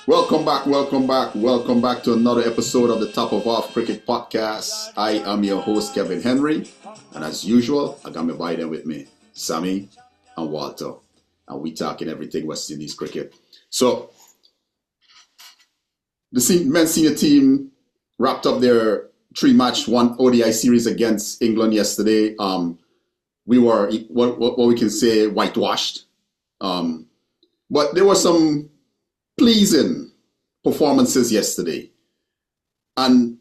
Welcome back to another episode of the Top of Off Cricket Podcast. I am your host, Kevin Henry, and as usual, I got my Biden with me, Sammy and Walter, and we talking everything West Indies cricket. So, the men's senior team wrapped up their 3-match, 1 ODI series against England yesterday. We were what we can say whitewashed, but there were some pleasing performances yesterday. And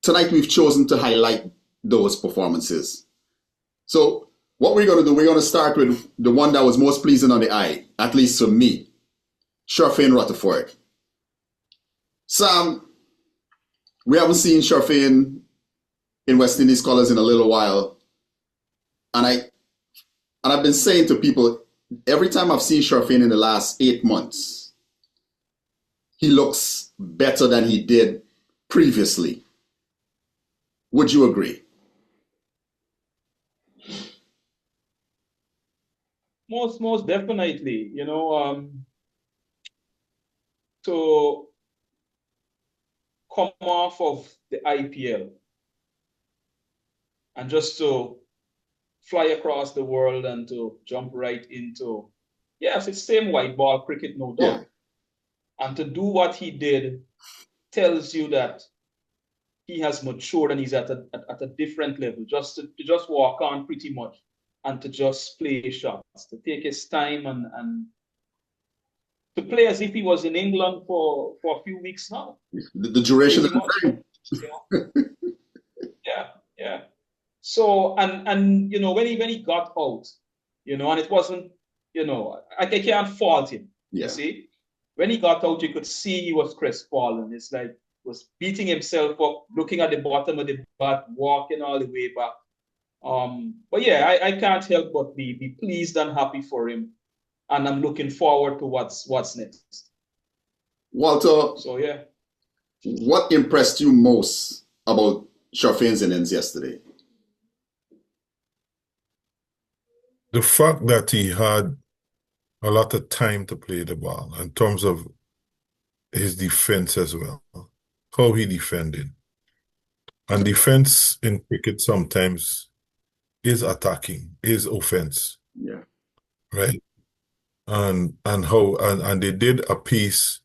tonight we've chosen to highlight those performances. So what we're going to do, we're going to start with the one that was most pleasing on the eye, at least for me, Sherfane Rutherford. Sam, we haven't seen Sherfane in West Indies colours in a little while. And I've been saying to people, every time I've seen Sherfane in the last 8 months, he looks better than he did previously. Would you agree? Most definitely. To come off of the IPL and just to fly across the world and to jump right into, yes, it's same white ball cricket, no doubt. Yeah. And to do what he did tells you that he has matured and he's at a different level. Just to walk on pretty much and to just play shots, to take his time and to play as if he was in England for a few weeks now. The duration of the time. Yeah. So and when he got out, and it wasn't, I can't fault him. Yeah. You see. When he got out, you could see he was crestfallen. It's like was beating himself up, looking at the bottom of the bat, walking all the way back. But yeah, I can't help but be pleased and happy for him, and I'm looking forward to what's next. Walter, so yeah, what impressed you most about Sherfane's innings yesterday? The fact that he had a lot of time to play the ball in terms of his defense as well, how he defended. And defense in cricket sometimes is attacking, is offense. Yeah. Right? And they did a piece,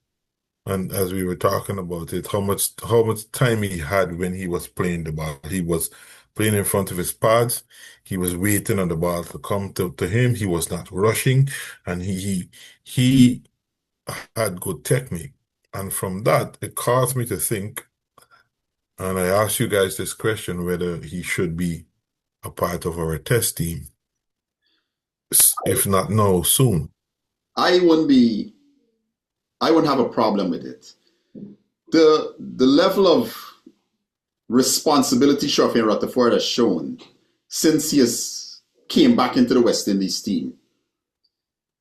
and as we were talking about it, how much time he had when he was playing the ball. He was playing in front of his pads. He was waiting on the ball to come to him. He was not rushing, and he had good technique. And from that, it caused me to think, and I asked you guys this question, whether he should be a part of our test team. If not now, soon. I wouldn't have a problem with it. The level of responsibility Sherfane Rutherford has shown since he came back into the West Indies team.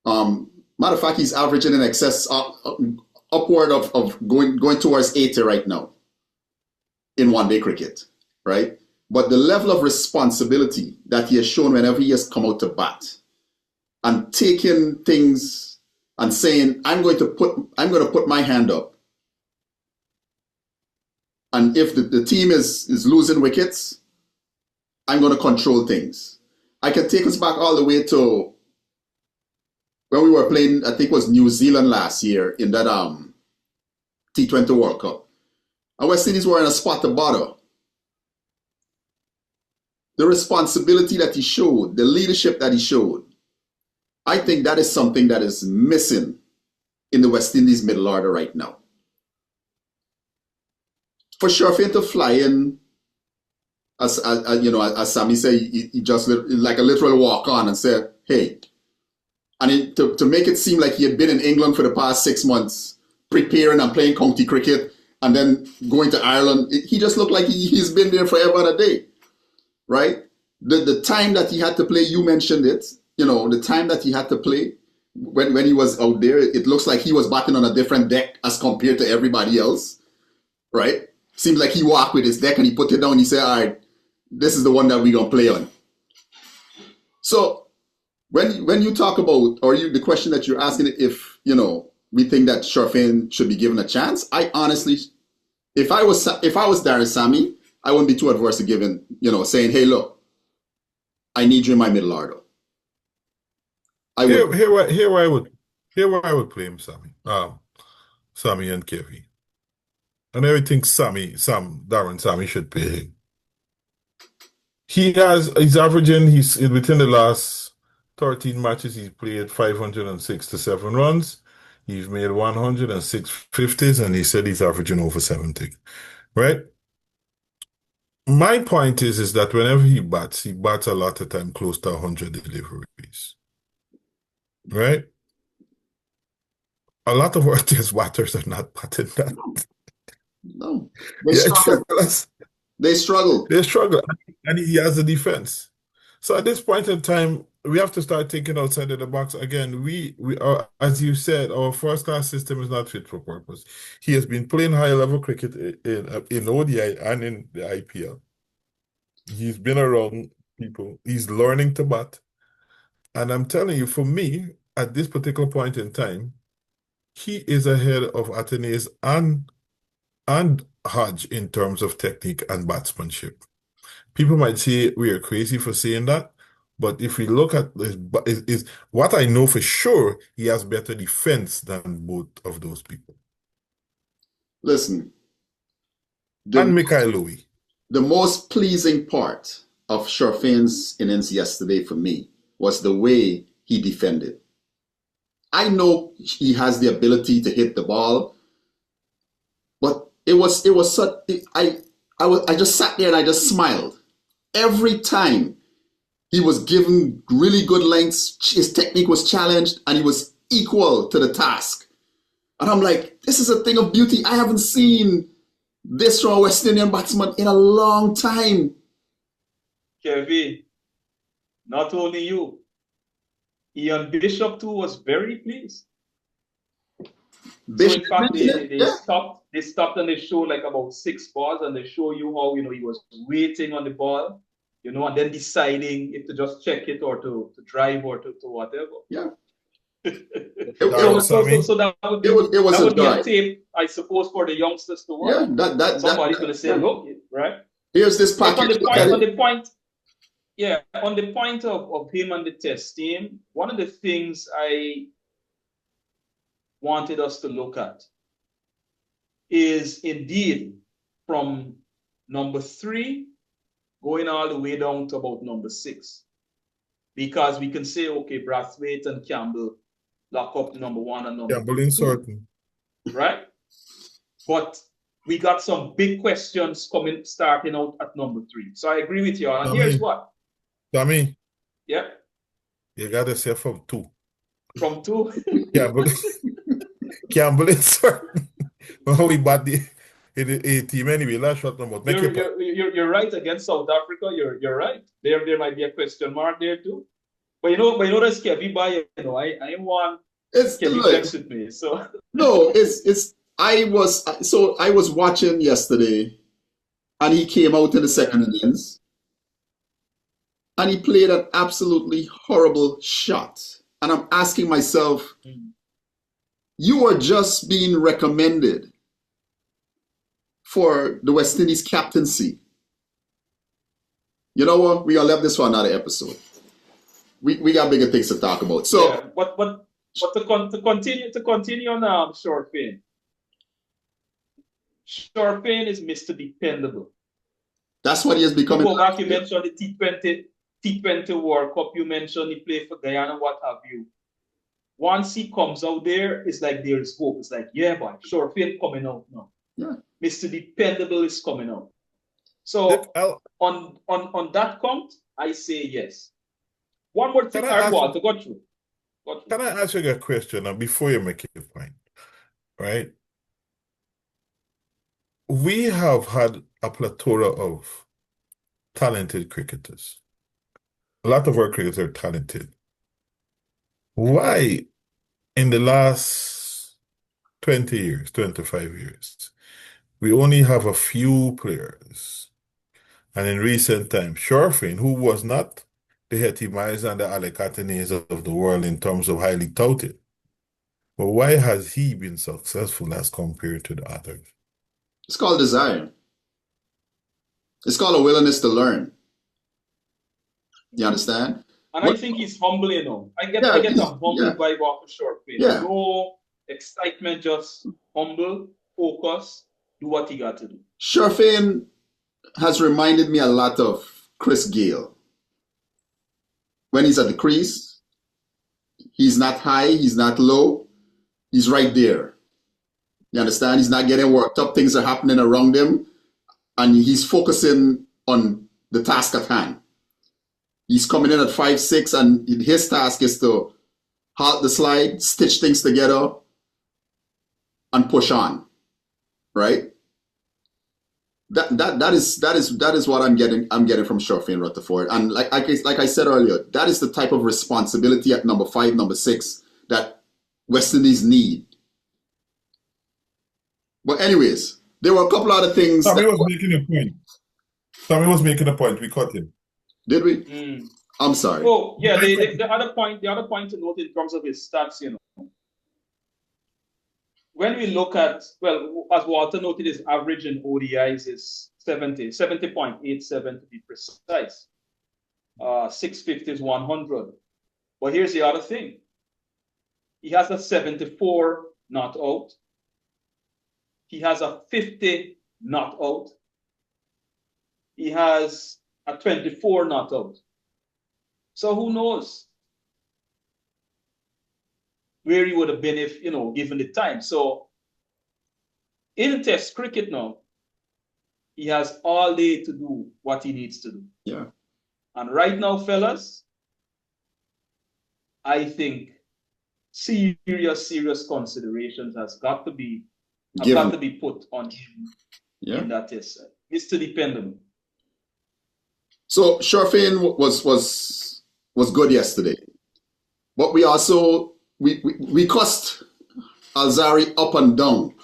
Matter of fact, he's averaging in excess upward of going towards 80 right now in one-day cricket, right? But the level of responsibility that he has shown whenever he has come out to bat and taking things and saying, I'm going to put my hand up. And if the team is losing wickets, I'm going to control things. I can take us back all the way to when we were playing, I think it was New Zealand last year in that T20 World Cup. And West Indies were in a spot to bother. The responsibility that he showed, the leadership that he showed, I think that is something that is missing in the West Indies middle order right now. For Sherfane to fly in, as Sammy said, he just like a literal walk on and say, hey, and to make it seem like he had been in England for the past 6 months, preparing and playing county cricket, and then going to Ireland, he just looked like he's been there forever and a day, right? The time that he had to play, you mentioned it, the time that he had to play when he was out there, it looks like he was batting on a different deck as compared to everybody else, right? Seems like he walked with his deck and he put it down and he said, all right, this is the one that we're going to play on. So when you talk about, or the question that you're asking, if, we think that Sherfane should be given a chance. I honestly, if I was Darren Sammy, I wouldn't be too adverse to giving, saying, hey, look, I need you in my middle order. I would. Here where I would play him, Sammy. Sammy and Kevy. And everything Darren Sammy should play him. He's averaging, he's within the last 13 matches, he's played 567 runs. He's made 106 50s, and he said he's averaging over 70. Right? My point is that whenever he bats a lot of time close to 100 deliveries. Right? A lot of our test batters are not batting that. No. They struggle. They struggle. And he has a defense. So at this point in time, we have to start thinking outside of the box. Again, we are, as you said, our first-class system is not fit for purpose. He has been playing high-level cricket in ODI and in the IPL. He's been around people. He's learning to bat. And I'm telling you, for me, at this particular point in time, he is ahead of Atenes and Hodge in terms of technique and batsmanship. People might say we are crazy for saying that, but if we look at this, is what I know for sure, he has better defense than both of those people. Listen, and Mikhail Louis. The most pleasing part of Sherfane's innings yesterday for me was the way he defended. I know he has the ability to hit the ball, but it was such. I just sat there and I just smiled every time he was given really good lengths. His technique was challenged, and he was equal to the task. And I'm like, this is a thing of beauty. I haven't seen this from a West Indian batsman in a long time. Kevin, not only you, Ian Bishop too was very pleased. Bishop, so in fact, they stopped and they showed like about 6 balls, and they show you how he was waiting on the ball, and then deciding if to just check it or to drive or to whatever. Yeah. So that would be a tape, I suppose, for the youngsters to watch. Yeah, somebody's going to say, look, right? Here's this package. On the point of him and the test team, one of the things I wanted us to look at is indeed from number 3 going all the way down to about number 6. Because we can say, okay, Braithwaite and Campbell lock up number 1 and number 2. Campbell certain. Right? But we got some big questions starting out at number 3. So I agree with you. And here's what. Sammy. Yeah. You got to say from 2. From 2? Campbell is certain. Well, we bought the team anyway. Last shot number. You're right against South Africa. You're right. There might be a question mark there too. But you know that's Kevin by I want Kevin flex with me. So no, I was watching yesterday, and he came out in the second innings, and he played an absolutely horrible shot. And I'm asking myself, you are just being recommended for the West Indies captaincy. You know what? We're gonna leave this for another episode. We got bigger things to talk about. So, yeah, but to continue on Sherfane. Sherfane is Mr. Dependable. That's what he has become. You mentioned the T20 World Cup. You mentioned he played for Guyana, what have you. Once he comes out there, it's like there's hope. It's like, yeah, boy, Sherfane coming out now. Yeah. Mr. Dependable is coming out. So on that count, I say yes. One more thing I want to go through. Can I ask you a question before you make your point? Right? We have had a plethora of talented cricketers. A lot of our cricketers are talented. Why, in the last 20 years, 25 years, we only have a few players? And in recent times, Sherfane, who was not the Hetty Miles and the Alec Atenes of the world in terms of highly touted, But why has he been successful as compared to the others? It's called desire. It's called a willingness to learn. You understand? And I think he's humble, you know. I get a humble vibe off of Sherfane. Yeah. No excitement, just humble, focus, do what he got to do. Sherfane has reminded me a lot of Chris Gayle. When he's at the crease, he's not high, he's not low, he's right there. You understand? He's not getting worked up, things are happening around him, and he's focusing on the task at hand. He's coming in at 5'6", and his task is to halt the slide, stitch things together, and push on. Right? That is what I'm getting from Sherfane Rutherford. And like I said earlier, that is the type of responsibility at number 5, number 6 that West Indies need. But anyways, there were a couple other things. Sammy was making a point. Sammy was making a point. We cut him. Did we? I'm sorry. Oh, yeah, the other point to note in terms of his stats, you know. When we look at, well, as Walter noted, his average in ODIs is 70.87 to be precise. 650 is 100. But here's the other thing. He has a 74 not out. He has a 50 not out. He has a 24 not out. So who knows where he would have been if, you know, given the time. So in Test cricket now, he has all day to do what he needs to do. Yeah. And right now, fellas, I think serious considerations has got to be put on him in that test. Mr. Dependable. So Sherfane was good yesterday, but we also we cussed Alzarri up and down,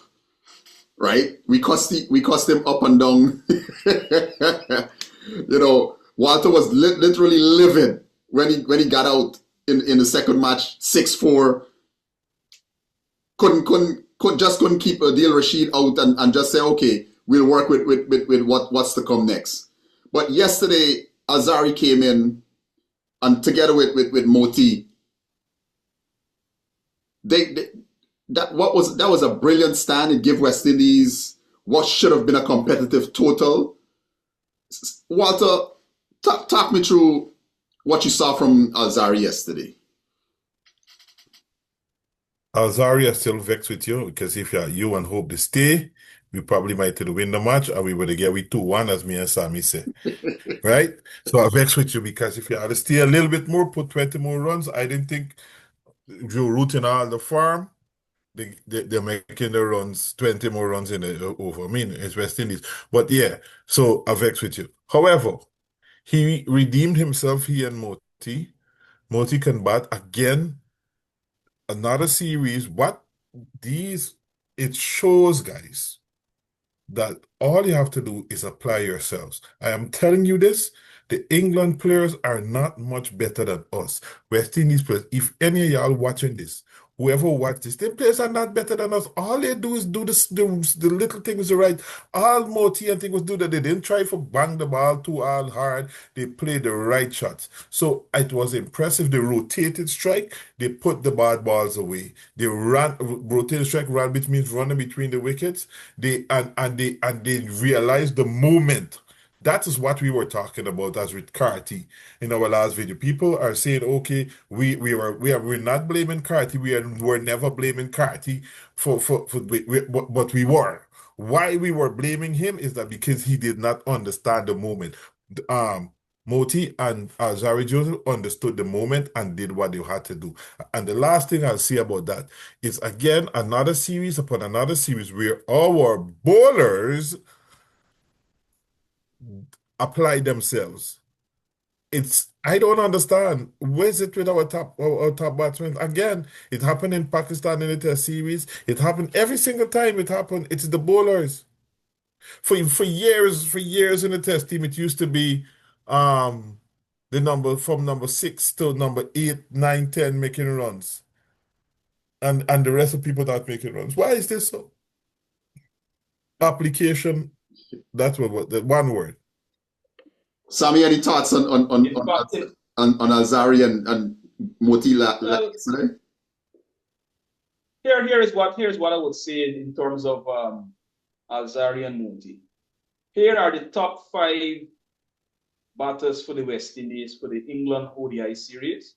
right? We cussed him up and down. You know, Walter was literally livid when he got out in the second match, 6-4. Couldn't keep Adil Rashid out and just say, okay, we'll work with what's to come next. But yesterday, Alzarri came in, and together with Motie, that was a brilliant stand. It gave West Indies what should have been a competitive total. Walter, talk me through what you saw from Alzarri yesterday. Alzarri is still vexed with you because if you and Hope to stay, we probably might win the match, and we would get 2-1, as me and Sammy say. Right? So I vex with you because if you had to stay a little bit more, put 20 more runs, I didn't think you're rooting all the farm. They're making the runs, 20 more runs in the over. I mean, it's West Indies. But yeah, so I vex with you. However, he redeemed himself, he and Motie. Motie can bat again. Another series. It shows, guys, that all you have to do is apply yourselves. I am telling you this, the England players are not much better than us. West Indies players, if any of y'all watching this, whoever watch this, the players are not better than us. All they do is do the little things right. All Motie and thing was do that. They didn't try for bang the ball too hard. They played the right shots. So it was impressive. They rotated strike. They put the bad balls away. They rotated strike, which means running between the wickets. They realized the moment. That is what we were talking about as with Carty in our last video. People are saying, okay, we're not blaming Carty. We're never blaming Carty but we were. Why we were blaming him is that because he did not understand the moment. Motie and Alzarri Joseph understood the moment and did what they had to do. And the last thing I'll say about that is, again, another series upon another series where our bowlers apply themselves. I don't understand. Where's it with our top batsmen? Again, it happened in Pakistan in the Test series. It happened every single time it happened. It's the bowlers. For years in the Test team, it used to be the number from number 6 to number 8, 9, 10 making runs. and the rest of people not making runs. Why is this so? Application, that's what the one word. Sammy, any thoughts on Alzarri and Motie yesterday? Here's what I would say in terms of Alzarri and Motie. Here are the top 5 batters for the West Indies for the England ODI series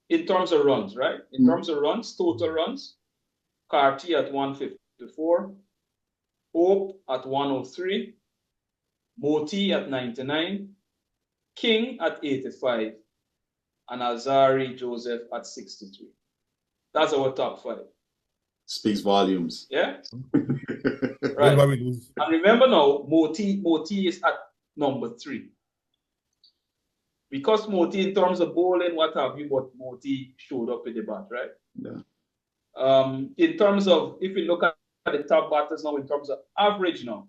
in terms of runs, right? In terms of runs, total runs, Carty at 154, Hope at 103, Motie at 99, King at 85, and Alzarri Joseph at 63. That's our top 5. Speaks volumes. Yeah? Right. And remember now, Motie is at number 3. Because Motie, in terms of bowling, what have you, but Motie showed up with the bat, right? Yeah. In terms of, if you look at the top batters now, in terms of average now,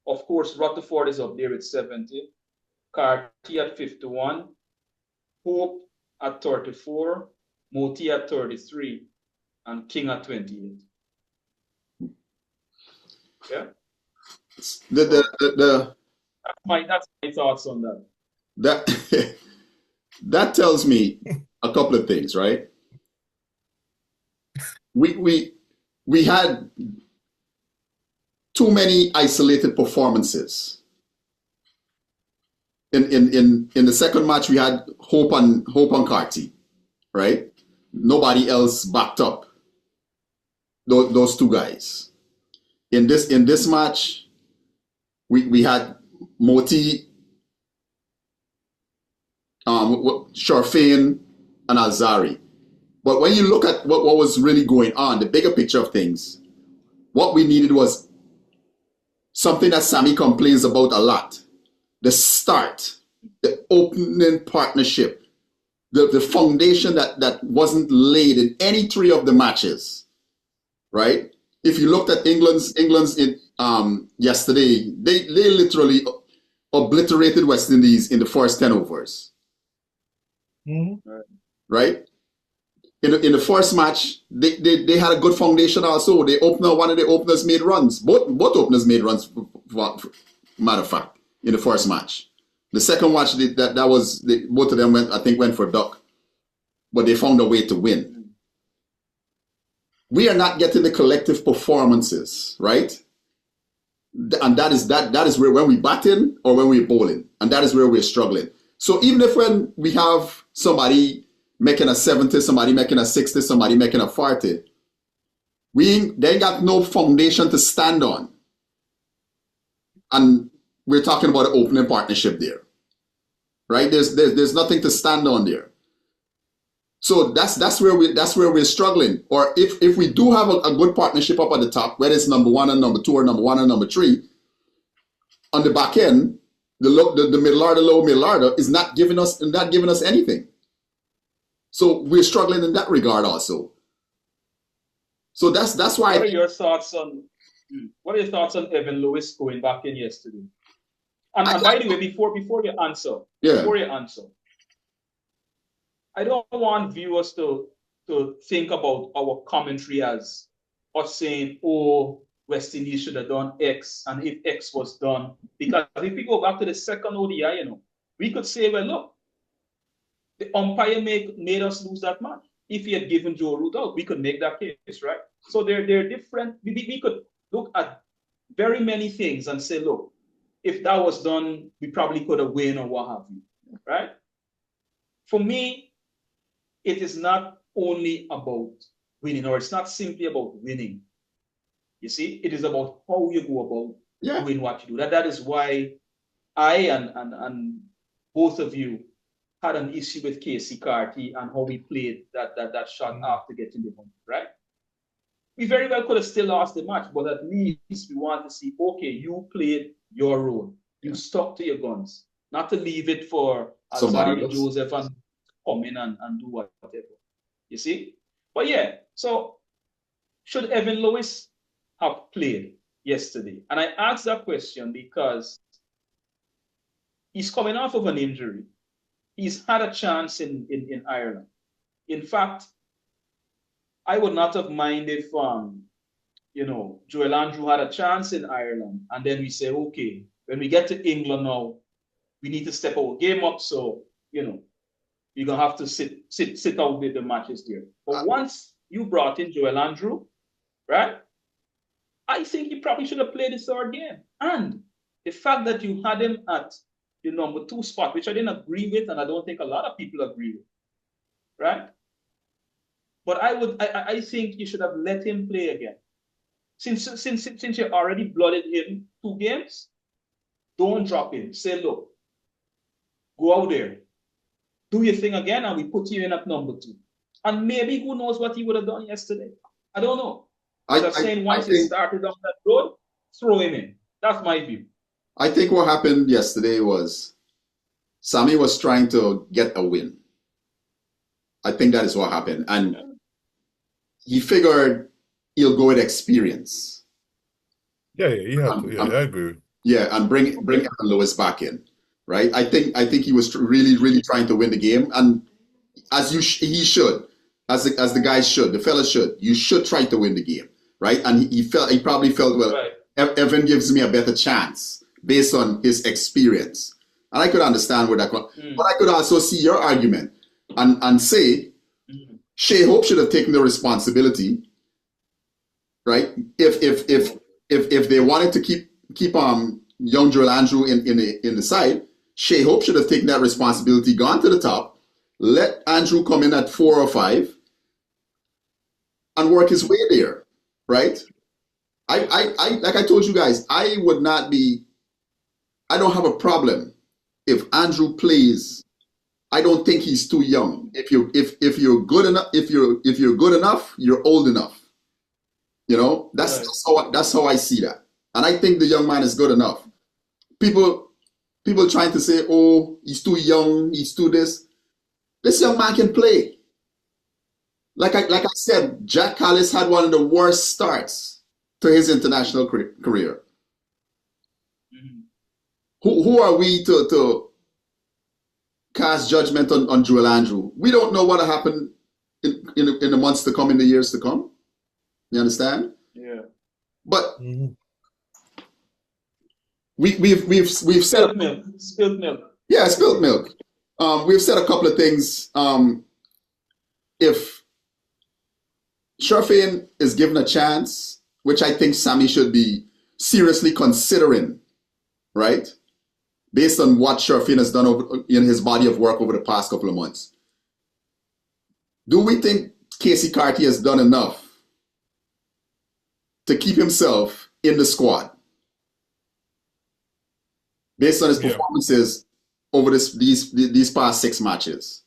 of course, Rutherford is up there with 70, Carty at 51, Hope at 34, Motie at 33, and King at 28. Yeah. That's my thoughts on that. That tells me a couple of things, right? We had too many isolated performances. In the second match, we had Hope on Carty, right? Nobody else backed up those 2 guys. In this match, we had Motie, Sherfane, and Alzarri. But when you look at what was really going on, the bigger picture of things, what we needed was something that Sammy complains about a lot. The start, the opening partnership, the foundation that wasn't laid in any 3 of the matches, right? If you looked at England's yesterday, they literally obliterated West Indies in the first 10 overs. Right? In the first match, they had a good foundation also. One of the openers made runs. Both openers made runs, matter of fact, in the first match. The second match, both of them went for a duck. But they found a way to win. We are not getting the collective performances, right? And that is where, when we batting or when we're bowling, and that is where we're struggling. So even if when we have somebody making a 70, somebody making a 60, somebody making a 40, they got no foundation to stand on. And we're talking about an opening partnership there, right? There's nothing to stand on there. So that's where we're struggling. Or if we do have a good partnership up at the top, whether it's number 1 and number 2 or number 1 and number 3, on the back end, the middle order, low middle order is not giving us anything. So we're struggling in that regard also. So that's why. What are your thoughts on Evan Lewis going back in yesterday? And by the way, before you answer, I don't want viewers to think about our commentary as us saying, oh, West Indies should have done X, and if X was done. Because if we go back to the second ODI, we could say, well, look, the umpire made us lose that match. If he had given Joe Root out, we could make that case, right? So they're different. We could look at very many things and say, look, if that was done, we probably could have won or what have you, right? For me, it is not only about winning, or it's not simply about winning. You see, it is about how you go about doing what you do. That is why I and both of you had an issue with Casey Carty and how we played that shot after getting the 100, right? We very well could have still lost the match, but at least we want to see, okay, you played your role. You stuck to your guns, not to leave it for Alzarri Joseph and come in and do whatever. You see? But yeah, so should Evan Lewis have played yesterday? And I asked that question because he's coming off of an injury. He's had a chance in Ireland. In fact, I would not have minded if Joel Andrew had a chance in Ireland, and then we say, okay, when we get to England now, we need to step our game up. So, you're gonna have to sit out with the matches there. But once you brought in Joel Andrew, right? I think he probably should have played the third game. And the fact that you had him at the number 2 spot, which I didn't agree with, and I don't think a lot of people agree with, right? But I think you should have let him play again. Since you already blooded him 2 games, don't drop him. Say, look, go out there, do your thing again, and we put you in at number 2. And maybe who knows what he would have done yesterday? I don't know. I'm saying once he started on that road, throw him in. That's my view. I think what happened yesterday was Sammy was trying to get a win. I think that is what happened. And he figured he'll go with experience. Yeah, you have to. Yeah, I agree. Yeah, and bring Evan Lewis back in, right? I think he was really trying to win the game, and as he should, as the guys should, the fellas should. You should try to win the game, right? And he probably felt, well, right, Evan gives me a better chance based on his experience, and I could understand where that comes. But I could also see your argument and say Shea Hope should have taken the responsibility, right? If they wanted to keep young Joel Andrew in the side, Shea Hope should have taken that responsibility, gone to the top, let Andrew come in at 4 or 5, and work his way there, right? I like I told you guys, I don't have a problem if Andrew plays. I don't think he's too young. If you're good enough, if you're good enough, you're old enough. That's how I see that. And I think the young man is good enough. People trying to say, oh, he's too young, he's too this. This young man can play. Like I said, Jack Callis had one of the worst starts to his international career. Mm-hmm. Who are we to cast judgment on Joel Andrew? We don't know what will happen in the months to come, in the years to come. You understand? Yeah. But we've said spilled milk. Yeah, spilled milk. We've said a couple of things. If Sherfane is given a chance, which I think Sammy should be seriously considering, right? Based on what Sherfane has done in his body of work over the past couple of months. Do we think Casey Carty has done enough to keep himself in the squad? Based on his performances over these past 6 matches.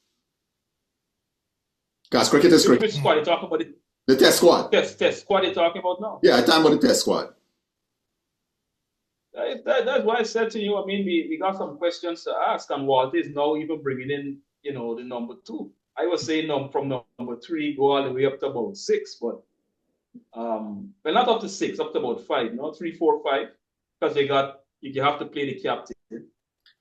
Because cricket is cricket. Which squad are you talking about? The test squad. Test squad you're talking about now? Yeah, I'm talking about the test squad. That's why I said to you, I mean, we got some questions to ask, and Walt is now even bringing in, the number 2. I was saying from number 3, go all the way up to about 6, but well, not up to 6, up to about 5, 3, 4, 5, because you have to play the captain.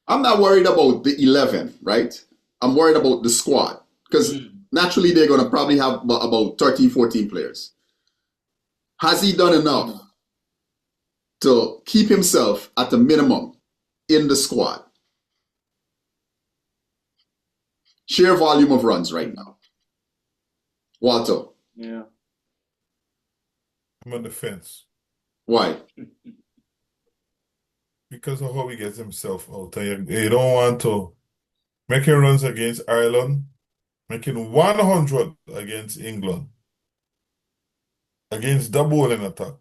I'm not worried about the 11, right? I'm worried about the squad, because naturally they're going to probably have about 13, 14 players. Has he done enough to keep himself at the minimum in the squad? Sheer volume of runs right now. Walter. Yeah. I'm on the fence. Why? Because of how he gets himself out. You don't want to making runs against Ireland, making 100 against England, against the bowling attack.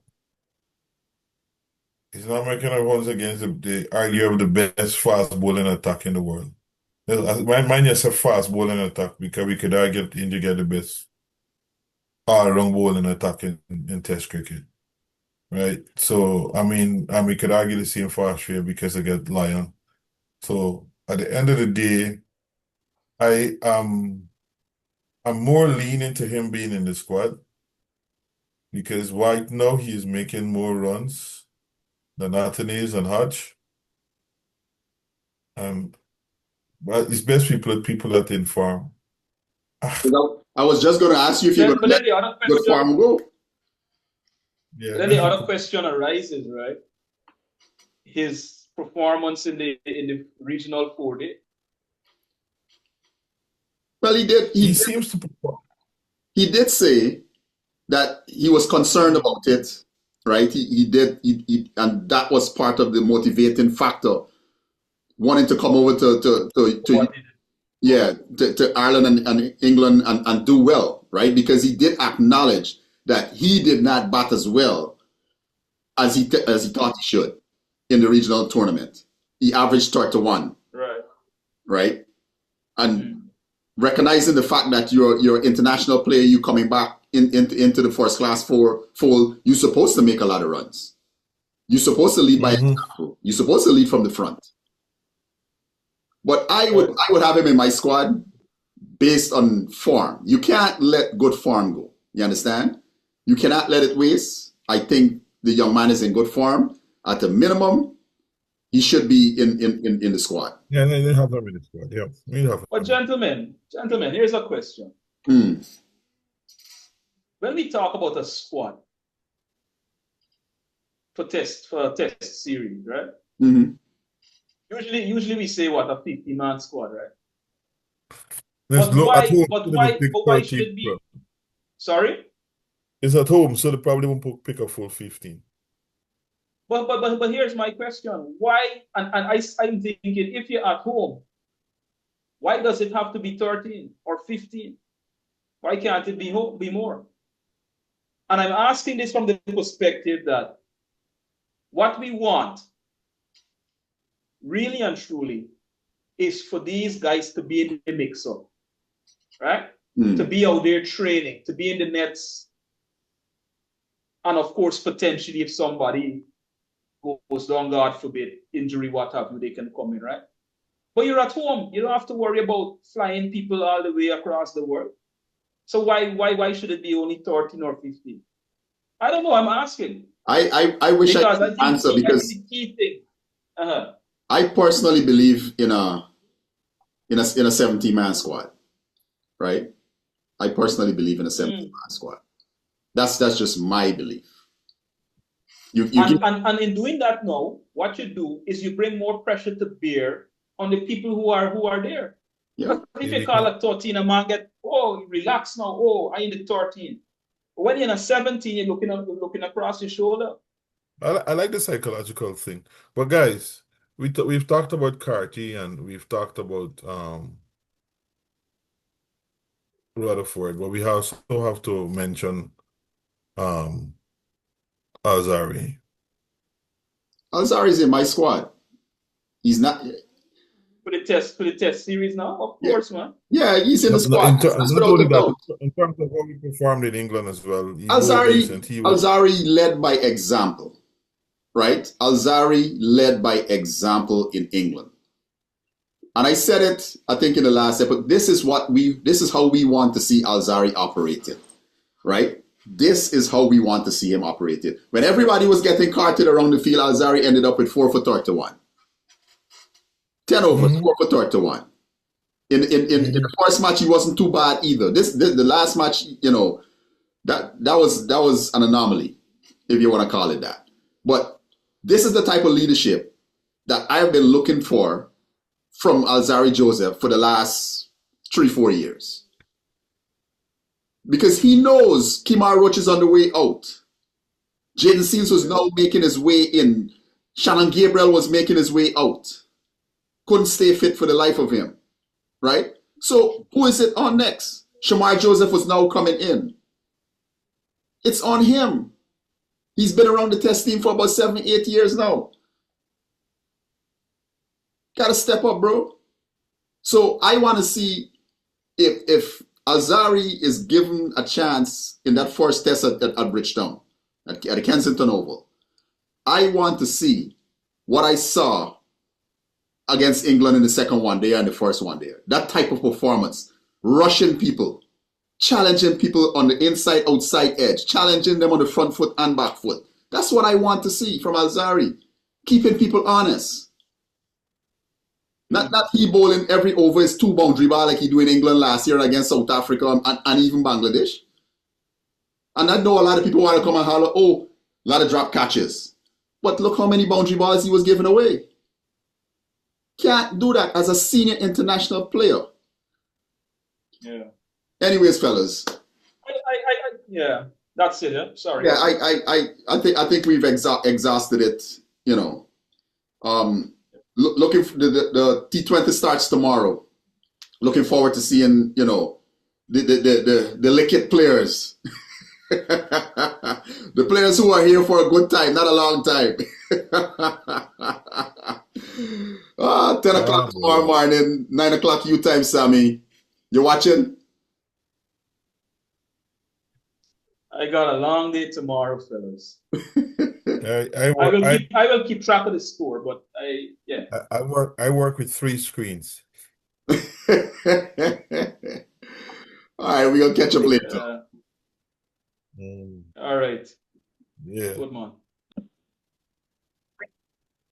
He's not making runs against the arguably the best fast bowling attack in the world. Mine is a fast bowling attack because we could argue to get the best all-round bowling attack in Test cricket. Right? So, I mean, and we could argue the same for Australia because they get Lion. So, at the end of the day, I'm more leaning to him being in the squad because right now he's making more runs than Anthony's and Hodge. But it's best people that inform. I was just going to ask you if you're going to let the other good form go. Yeah. Then the other question arises, right? His performance in the regional 4-day. Well, He seems to perform. He did say that he was concerned about it, right? He did, and that was part of the motivating factor, wanting to come over to Ireland and England and do well, right? Because he did acknowledge that he did not bat as well as he thought he should in the regional tournament. He averaged 31, right? And recognizing the fact that you're an international player, you coming back into the first class fold, you're supposed to make a lot of runs. You're supposed to lead by example. You're supposed to lead from the front. But I would have him in my squad based on form. You can't let good form go. You understand? You cannot let it waste. I think the young man is in good form. At a minimum, he should be in the squad. Yeah, they have him in the squad. Yeah, we have. But gentlemen, here's a question. When we talk about a squad for a test series, right? Usually we say what, a 50-man squad, right? But why should it be? Bro. Sorry? It's at home, so they probably won't pick a full 15. But here's my question. Why, and I'm thinking, if you're at home, why does it have to be 13 or 15? Why can't it be more? And I'm asking this from the perspective that what we want, really and truly, is for these guys to be in the mix-up, right? To be out there training, to be in the nets, and of course, potentially, if somebody goes down, God forbid, injury, what have you, they can come in, right? But you're at home. You don't have to worry about flying people all the way across the world. So why should it be only 13 or 15? I don't know. I'm asking. I wish I could answer because the key thing. I personally believe in a 70-man squad, right? I personally believe in a 70-man squad. That's just my belief. And in doing that now, what you do is you bring more pressure to bear on the people who are there. Yeah. If you call a 13, a man get, relax now. I in the 13. When you're in a 17, you're looking across your shoulder. I like the psychological thing. But guys, we've talked about Carty and we've talked about Rutherford, but we also have to mention Alzarri. Alzarri is in my squad. He's not for the test series now, of course, man. Yeah, he's in the squad. Not only that, in terms of how he performed in England as well. Alzarri led by example, right? Alzarri led by example in England. And I said it, I think, in the last episode. This is how we want to see Alzarri operated, right? This is how we want to see him operated. When everybody was getting carted around the field, Alzarri ended up with 4 for 31. 10 overs, 4 for 31. In the first match, he wasn't too bad either. The last match, that was an anomaly, if you want to call it that. But this is the type of leadership that I've been looking for from Alzarri Joseph for the last 3-4 years. Because he knows Kemar Roach is on the way out. Jaden Seals was now making his way in. Shannon Gabriel was making his way out. Couldn't stay fit for the life of him. Right? So who is it on next? Shamar Joseph was now coming in. It's on him. He's been around the test team for about 7-8 years now. Gotta step up, bro. So I want to see if Alzarri is given a chance in that first test at Bridgetown, at the Kensington Oval. I want to see what I saw against England in the second one there and the first one there. That type of performance. Rushing people. Challenging people on the inside, outside edge. Challenging them on the front foot and back foot. That's what I want to see from Alzarri. Keeping people honest. Not he bowling every over is 2 boundary ball like he do in England last year against South Africa and even Bangladesh. And I know a lot of people want to come and holler, oh, a lot of drop catches. But look how many boundary balls he was giving away. Can't do that as a senior international player. Yeah. Anyways, fellas. Yeah, that's it. Yeah, sorry. Yeah, I think we've exhausted it. You know, looking for the T20 starts tomorrow. Looking forward to seeing the Lickit players. The players who are here for a good time, not a long time. 10 o'clock tomorrow morning, 9 o'clock U time, Sammy. You watching? I got a long day tomorrow, fellas. I will keep track of the score, but I work with 3 screens. All right, we're gonna catch up later. All right. Yeah. Good man.